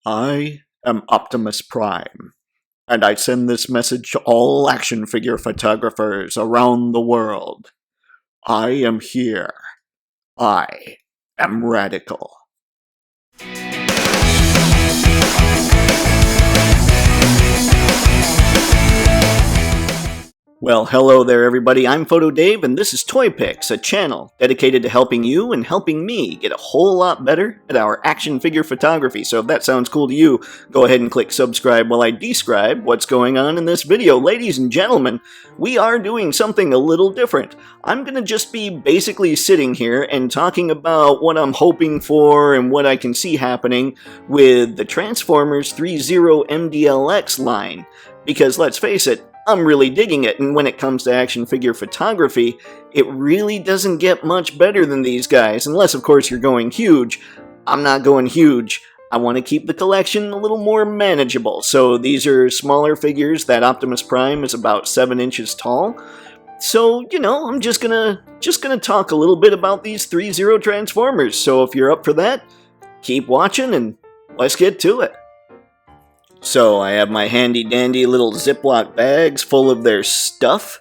I am Optimus Prime, and I send this message to all action figure photographers around the world. I am here. I am radical. Well, hello there everybody, I'm Photo Dave, and this is Toypixx, a channel dedicated to helping you and helping me get a whole lot better at our action figure photography. So if that sounds cool to you, go ahead and click subscribe while I describe what's going on in this video. Ladies and gentlemen, we are doing something a little different. I'm going to just be basically sitting here and talking about what I'm hoping for and what I can see happening with the Transformers ThreeZero MDLX line. Because let's face it, I'm really digging it, and when it comes to action figure photography, it really doesn't get much better than these guys, unless of course you're going huge. I'm not going huge. I want to keep the collection a little more manageable, so these are smaller figures. That Optimus Prime is about 7 inches tall. So, you know, I'm just gonna talk a little bit about these ThreeZero Transformers, so if you're up for that, keep watching and let's get to it. So I have my handy dandy little Ziploc bags full of their stuff,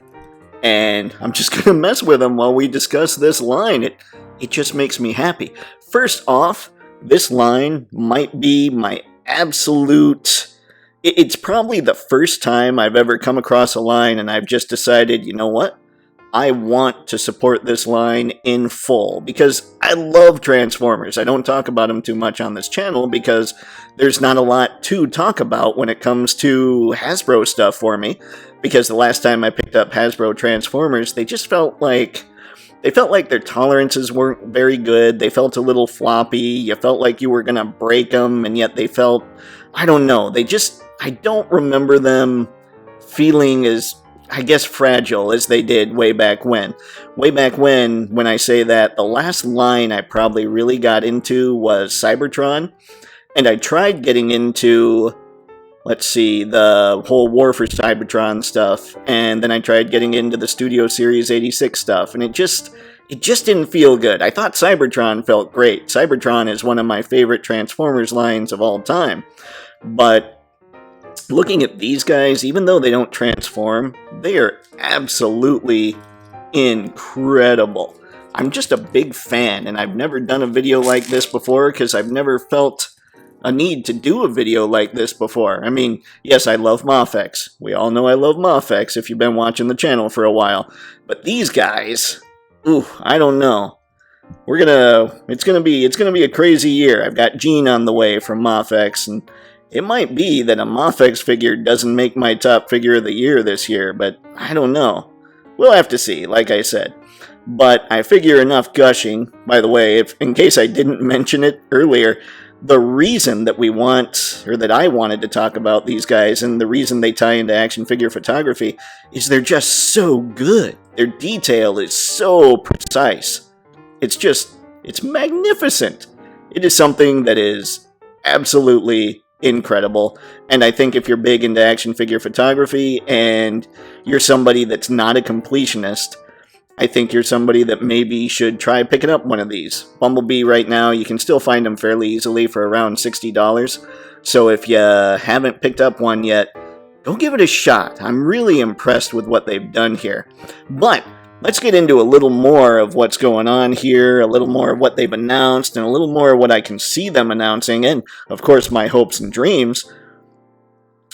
and I'm just gonna mess with them while we discuss this line. It just makes me happy. First off, this line might be my absolute... It's probably the first time I've ever come across a line and I've just decided, you know what? I want to support this line in full, because I love Transformers. I don't talk about them too much on this channel because there's not a lot to talk about when it comes to Hasbro stuff for me, because the last time I picked up Hasbro Transformers, they just felt like their tolerances weren't very good. They felt a little floppy. You felt like you were gonna break them, and yet they felt, I don't know, I don't remember them feeling as, I guess, fragile as they did way back when. Way back when I say that, the last line I probably really got into was Cybertron, and I tried getting into, let's see, the whole War for Cybertron stuff, and then I tried getting into the Studio Series 86 stuff, and it just didn't feel good. I thought Cybertron felt great. Cybertron is one of my favorite Transformers lines of all time, but looking at these guys, even though they don't transform, they are absolutely incredible. I'm just a big fan, and I've never done a video like this before because I've never felt a need to do a video like this before. I mean, yes, I love Mafex. We all know I love Mafex if you've been watching the channel for a while. But these guys, ooh, I don't know. It's gonna be a crazy year. I've got Gene on the way from Mafex, and it might be that a Mafex figure doesn't make my top figure of the year this year, but I don't know. We'll have to see, like I said. But I figure enough gushing. By the way, in case I didn't mention it earlier, the reason that that I wanted to talk about these guys, and the reason they tie into action figure photography, is they're just so good. Their detail is so precise. It's magnificent. It is something that is absolutely incredible, and I think if you're big into action figure photography and you're somebody that's not a completionist, I think you're somebody that maybe should try picking up one of these. Bumblebee right now, you can still find them fairly easily for around $60, so if you haven't picked up one yet, go give it a shot. I'm really impressed with what they've done here. But let's get into a little more of what's going on here, a little more of what they've announced, and a little more of what I can see them announcing, and of course my hopes and dreams.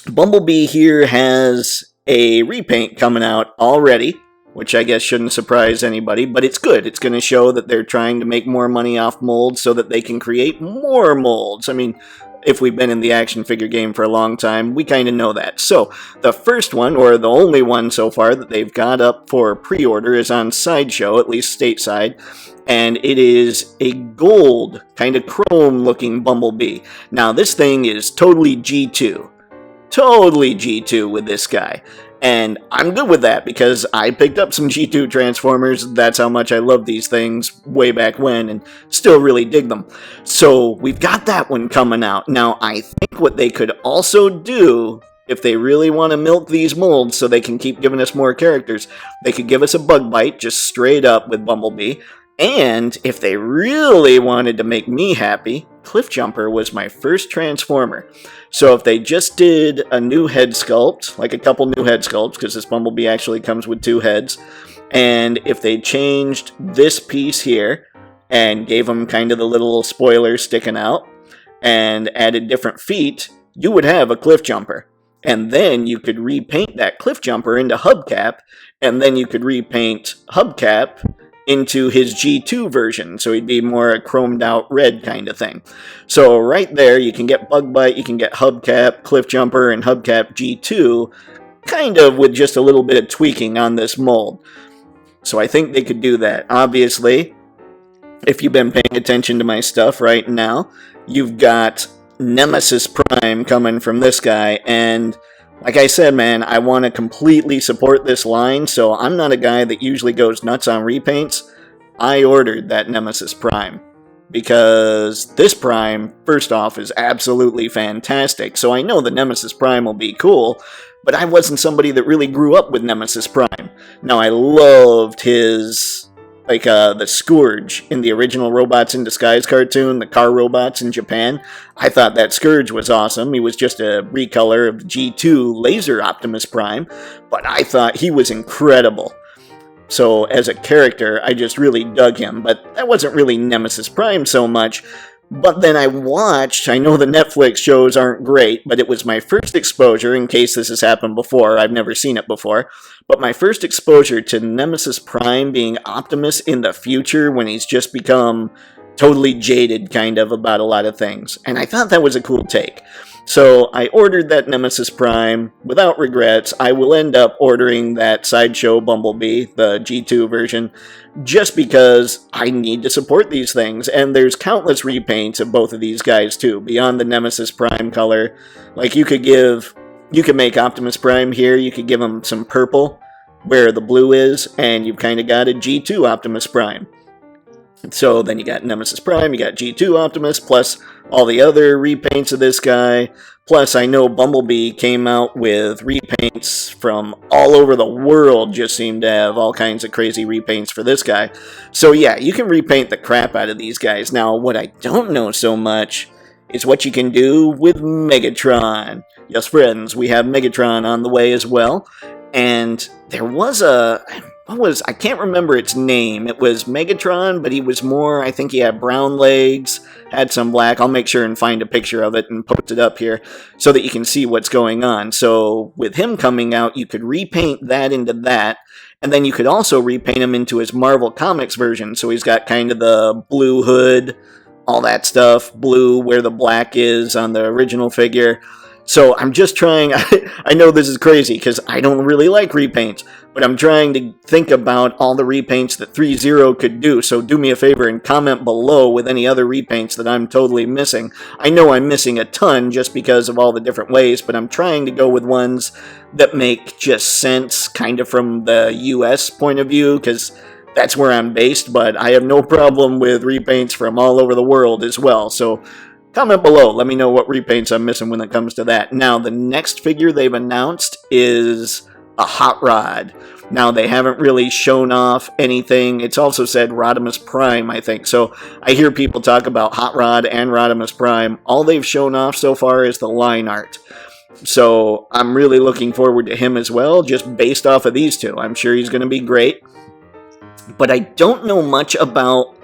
Bumblebee here has a repaint coming out already, which I guess shouldn't surprise anybody, but it's good. It's going to show that they're trying to make more money off molds so that they can create more molds. I mean, if we've been in the action figure game for a long time, we kind of know that. So, the first one, or the only one so far that they've got up for pre-order, is on Sideshow, at least stateside, and it is a gold, kind of chrome-looking Bumblebee. Now, this thing is totally G2. Totally G2 with this guy. And I'm good with that because I picked up some G2 Transformers. That's how much I love these things way back when, and still really dig them. So we've got that one coming out. Now, I think what they could also do, if they really want to milk these molds so they can keep giving us more characters, they could give us a bug bite just straight up with Bumblebee, And if they really wanted to make me happy, Cliffjumper was my first Transformer. So if they just did a new head sculpt, like a couple new head sculpts, because this Bumblebee actually comes with 2 heads, and if they changed this piece here and gave him kind of the little spoiler sticking out and added different feet, you would have a Cliffjumper. And then you could repaint that Cliffjumper into Hubcap, and then you could repaint Hubcap into his G2 version, so he'd be more a chromed out red kind of thing. So right there, you can get Bug Bite, you can get Hubcap, Cliffjumper, and Hubcap G2, kind of with just a little bit of tweaking on this mold. So I think they could do that. Obviously, if you've been paying attention to my stuff right now, you've got Nemesis Prime coming from this guy, and like I said, man, I want to completely support this line, so I'm not a guy that usually goes nuts on repaints. I ordered that Nemesis Prime because this Prime, first off, is absolutely fantastic, so I know the Nemesis Prime will be cool, but I wasn't somebody that really grew up with Nemesis Prime. Now, I loved his, like, the Scourge in the original Robots in Disguise cartoon, the car robots in Japan. I thought that Scourge was awesome. He was just a recolor of G2 Laser Optimus Prime, but I thought he was incredible. So, as a character, I just really dug him, but that wasn't really Nemesis Prime so much. But then I know the Netflix shows aren't great, but it was my first exposure, in case this has happened before, I've never seen it before, but my first exposure to Nemesis Prime being Optimus in the future when he's just become totally jaded, kind of, about a lot of things. And I thought that was a cool take. So I ordered that Nemesis Prime without regrets. I will end up ordering that Sideshow Bumblebee, the G2 version, just because I need to support these things. And there's countless repaints of both of these guys too, beyond the Nemesis Prime color. Like you could make Optimus Prime here, you could give him some purple where the blue is, and you've kind of got a G2 Optimus Prime. So then you got Nemesis Prime, you got G2 Optimus, plus all the other repaints of this guy. Plus, I know Bumblebee came out with repaints from all over the world, just seemed to have all kinds of crazy repaints for this guy. So yeah, you can repaint the crap out of these guys. Now, what I don't know so much is what you can do with Megatron. Yes, friends, we have Megatron on the way as well. And there was I can't remember its name. It was Megatron, but he was more, I think he had brown legs, had some black. I'll make sure and find a picture of it and post it up here so that you can see what's going on. So with him coming out, you could repaint that into that, and then you could also repaint him into his Marvel Comics version. So he's got kind of the blue hood, all that stuff, blue where the black is on the original figure. So I'm just trying, I know this is crazy because I don't really like repaints, but I'm trying to think about all the repaints that ThreeZero could do. So do me a favor and comment below with any other repaints that I'm totally missing. I know I'm missing a ton just because of all the different ways, but I'm trying to go with ones that make just sense kind of from the US point of view, because that's where I'm based, but I have no problem with repaints from all over the world as well. So comment below, let me know what repaints I'm missing when it comes to that. Now, the next figure they've announced is a Hot Rod. Now, they haven't really shown off anything. It's also said Rodimus Prime, I think. So, I hear people talk about Hot Rod and Rodimus Prime. All they've shown off so far is the line art. So, I'm really looking forward to him as well, just based off of these two. I'm sure he's going to be great. But I don't know much about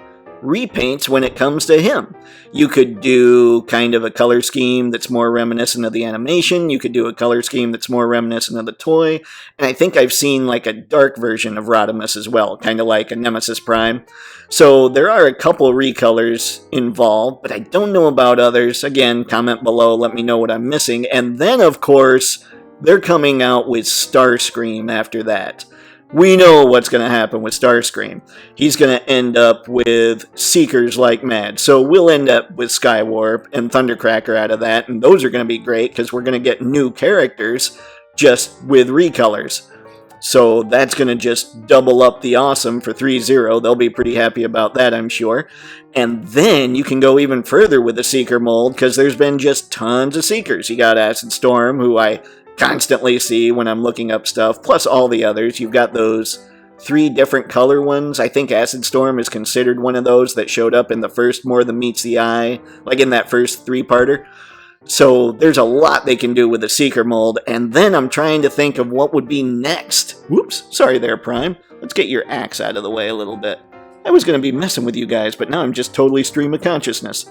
repaints when it comes to him. You could do kind of a color scheme that's more reminiscent of the animation. You could do a color scheme that's more reminiscent of the toy. And I think I've seen like a dark version of Rodimus as well, kind of like a Nemesis Prime. So there are a couple recolors involved, but I don't know about others. Again, comment below, let me know what I'm missing. And then, of course, they're coming out with Starscream after that. We know what's going to happen with Starscream. He's going to end up with Seekers like mad. So we'll end up with Skywarp and Thundercracker out of that. And those are going to be great because we're going to get new characters just with recolors. So that's going to just double up the awesome for ThreeZero. They'll be pretty happy about that, I'm sure. And then you can go even further with the Seeker mold because there's been just tons of Seekers. You got Acid Storm, who I constantly see when I'm looking up stuff, plus all the others. You've got those 3 different color ones. I think Acid Storm is considered one of those that showed up in the first More Than Meets the Eye, like in that first 3-parter. So there's a lot they can do with the Seeker mold, and then I'm trying to think of what would be next. Whoops, sorry there, Prime. Let's get your axe out of the way a little bit. I was going to be messing with you guys, but now I'm just totally stream of consciousness.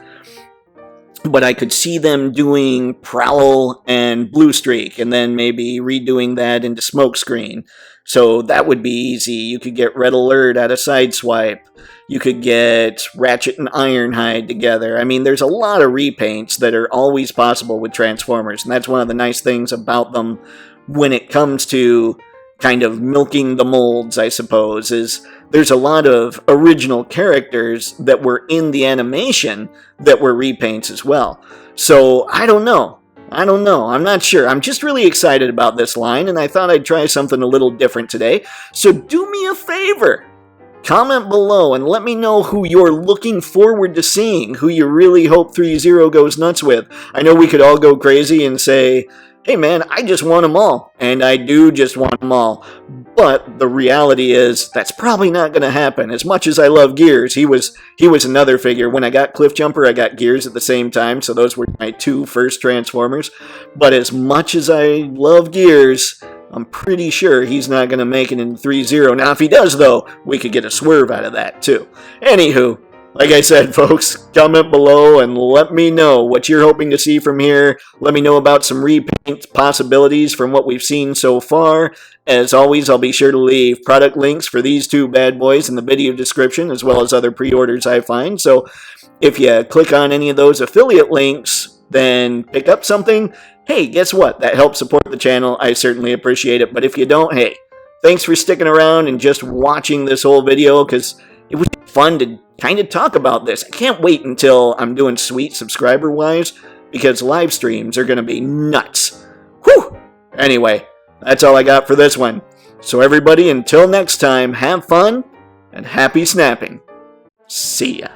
But I could see them doing Prowl and Blue Streak, and then maybe redoing that into Smokescreen. So that would be easy. You could get Red Alert out of Sideswipe. You could get Ratchet and Ironhide together. I mean, there's a lot of repaints that are always possible with Transformers, and that's one of the nice things about them when it comes to kind of milking the molds, I suppose, is there's a lot of original characters that were in the animation that were repaints as well. So, I don't know. I'm not sure. I'm just really excited about this line, and I thought I'd try something a little different today. So do me a favor. Comment below and let me know who you're looking forward to seeing, who you really hope ThreeZero goes nuts with. I know we could all go crazy and say, hey man, I just want them all. And I do just want them all. But the reality is, that's probably not going to happen. As much as I love Gears, he was another figure. When I got Cliffjumper, I got Gears at the same time, so those were my 2 first Transformers. But as much as I love Gears, I'm pretty sure he's not going to make it in ThreeZero. Now, if he does, though, we could get a swerve out of that, too. Anywho, like I said, folks, comment below and let me know what you're hoping to see from here. Let me know about some repaint possibilities from what we've seen so far. As always, I'll be sure to leave product links for these 2 bad boys in the video description, as well as other pre-orders I find. So if you click on any of those affiliate links, then pick up something. Hey, guess what? That helps support the channel. I certainly appreciate it. But if you don't, hey, thanks for sticking around and just watching this whole video, because it was fun to kind of talk about this. I can't wait until I'm doing sweet subscriber-wise, because live streams are going to be nuts. Whew! Anyway, that's all I got for this one. So everybody, until next time, have fun and happy snapping. See ya.